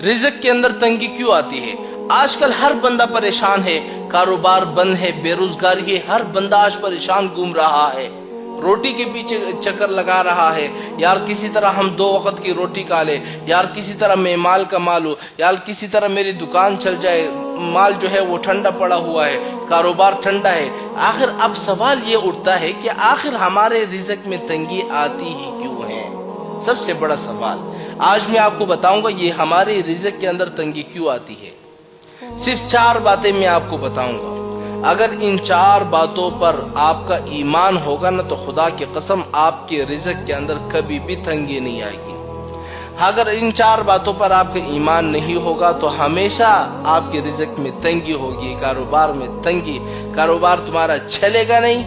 रिज़्क़ के अंदर तंगी क्यों आती है? आजकल हर बंदा परेशान है, कारोबार बंद है, बेरोजगारी है, हर बंदा आज परेशान घूम रहा है, रोटी के पीछे चक्कर लगा रहा है। यार किसी तरह हम 2 वक्त की रोटी खा ले, यार किसी तरह मैं माल कमा लूं, यार किसी तरह मेरी दुकान चल जाए, माल जो है वो ठंडा पड़ा हुआ है, कारोबार ठंडा है। आखिर अब सवाल ये उठता है कि आखिर हमारे रिज़्क़ में तंगी आती ही क्यों है? सबसे बड़ा सवाल आज मैं आपको बताऊंगा, ये हमारे रिज़्क़ के अंदर तंगी क्यों आती है। सिर्फ 4 बातें मैं आपको बताऊंगा। अगर इन 4 बातों पर आपका ईमान होगा ना, तो खुदा की कसम आपके रिज़्क़ के अंदर कभी भी तंगी नहीं आएगी। अगर इन 4 बातों पर आपका ईमान नहीं होगा तो हमेशा आपके रिज़्क़ में तंगी होगी, कारोबार में तंगी, कारोबार तुम्हारा चलेगा नहीं,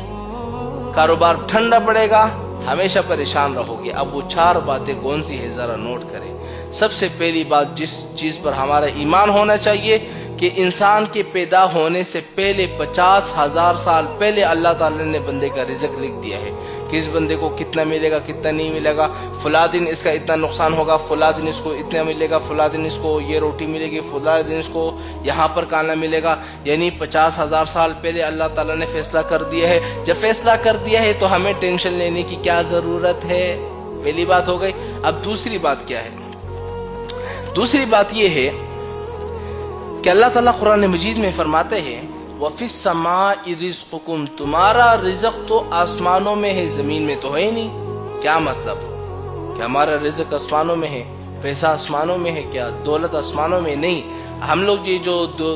कारोबार ठंडा पड़ेगा, हमेशा परेशान रहोगे। अब वो 4 बातें कौन सी है जरा नोट करें। सबसे पहली बात, जिस चीज पर हमारा ईमान होना चाहिए कि इंसान के पैदा होने से पहले 50,000 साल पहले अल्लाह ताला ने बंदे का रिज़्क़ लिख दिया है कि इस बंदे को कितना मिलेगा, कितना नहीं मिलेगा, फला दिन इसका इतना नुकसान होगा, फला दिन इसको इतना मिलेगा, फला दिन इसको ये रोटी मिलेगी, फला दिन इसको यहाँ पर खाना मिलेगा। यानी 50,000 साल पहले अल्लाह ताला ने फैसला कर दिया है। जब फैसला कर दिया है तो हमें टेंशन लेने की क्या जरूरत है? पहली बात हो गई। अब दूसरी बात क्या है? दूसरी बात ये है कि अल्लाह ताला कुरान मजीद में फरमाते हैं वफ़िस समाई रिज़्क़ुकुम, तुम्हारा रिज़्क़ तो आसमानों में है, जमीन में तो है नहीं। क्या मतलब कि हमारा रिज़्क़ आसमानों में है, पैसा आसमानों में है क्या, दौलत आसमानों में नहीं। हम लोग ये जो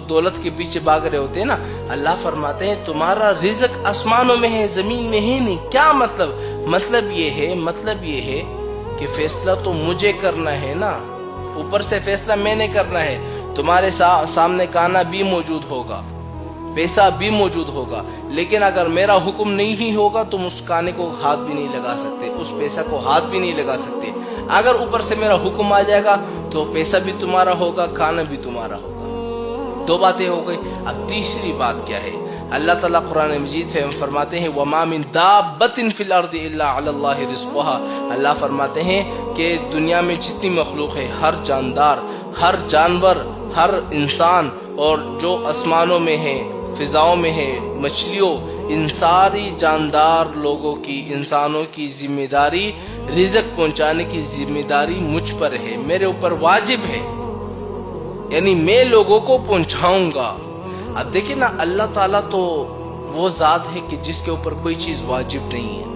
दौलत के पीछे भाग रहे होते हैं ना, अल्लाह फरमाते हैं तुम्हारा रिज़्क़ आसमानों में है, जमीन में है नहीं। क्या मतलब? मतलब ये है कि फैसला तो मुझे करना है ना, ऊपर से फैसला मैंने करना है। तुम्हारे सामने खाना भी मौजूद होगा, पैसा भी मौजूद होगा, लेकिन अगर मेरा हुक्म नहीं ही होगा तुम उस खाने को हाथ भी नहीं लगा सकते, उस पैसा को हाथ भी नहीं लगा सकते। अगर ऊपर से मेरा हुक्म आ जाएगा तो पैसा भी तुम्हारा होगा, खाना भी तुम्हारा होगा। 2 बातें हो गई। अब तीसरी बात क्या है? अल्लाह ताला कुरान मजीद में फरमाते हैं वमा मिन दाब्बतिन फिल अर्दि इल्ला अलल्लाहि रिज़्क़ुहा। अल्लाह फरमाते हैं कि दुनिया में जितनी मखलूक है, हर जानदार, हर जानवर, हर इंसान और जो आसमानों में है, फिजाओं में है, मछलियों, इन सारी जानदार लोगों की, इंसानों की जिम्मेदारी, रिज़्क़ पहुंचाने की जिम्मेदारी मुझ पर है, मेरे ऊपर वाजिब है, यानी मैं लोगों को पहुंचाऊंगा। अब देखिए ना, अल्लाह ताला तो वो ज़ात है कि जिसके ऊपर कोई चीज़ वाजिब नहीं है,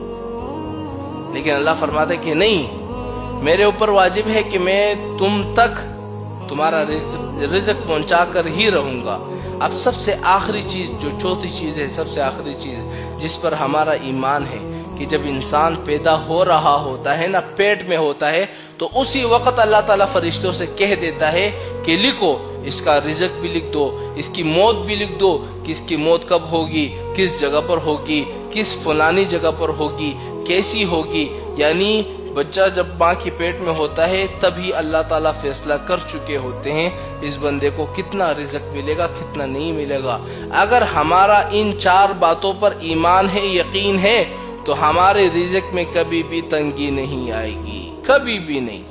लेकिन अल्लाह फरमाते कि नहीं, मेरे ऊपर वाजिब है कि मैं तुम तक तुम्हारा रिज़्क़ पहुंचा कर ही रहूंगा। अब सबसे आखिरी चीज, जो चौथी चीज है, सबसे आखिरी चीज जिस पर हमारा ईमान है कि जब इंसान पैदा हो रहा होता है ना, पेट में होता है, तो उसी वक्त अल्लाह ताला फरिश्तों से कह देता है कि लिखो, इसका रिज़्क़ भी लिख दो, इसकी मौत भी लिख दो, कि इसकी मौत कब होगी, किस जगह पर होगी, किस फलानी जगह पर होगी, कैसी होगी। यानी बच्चा जब माँ के पेट में होता है तभी अल्लाह ताला फैसला कर चुके होते हैं इस बंदे को कितना रिज़्क़ मिलेगा, कितना नहीं मिलेगा। अगर हमारा इन 4 बातों पर ईमान है, यकीन है, तो हमारे रिज़्क़ में कभी भी तंगी नहीं आएगी, कभी भी नहीं।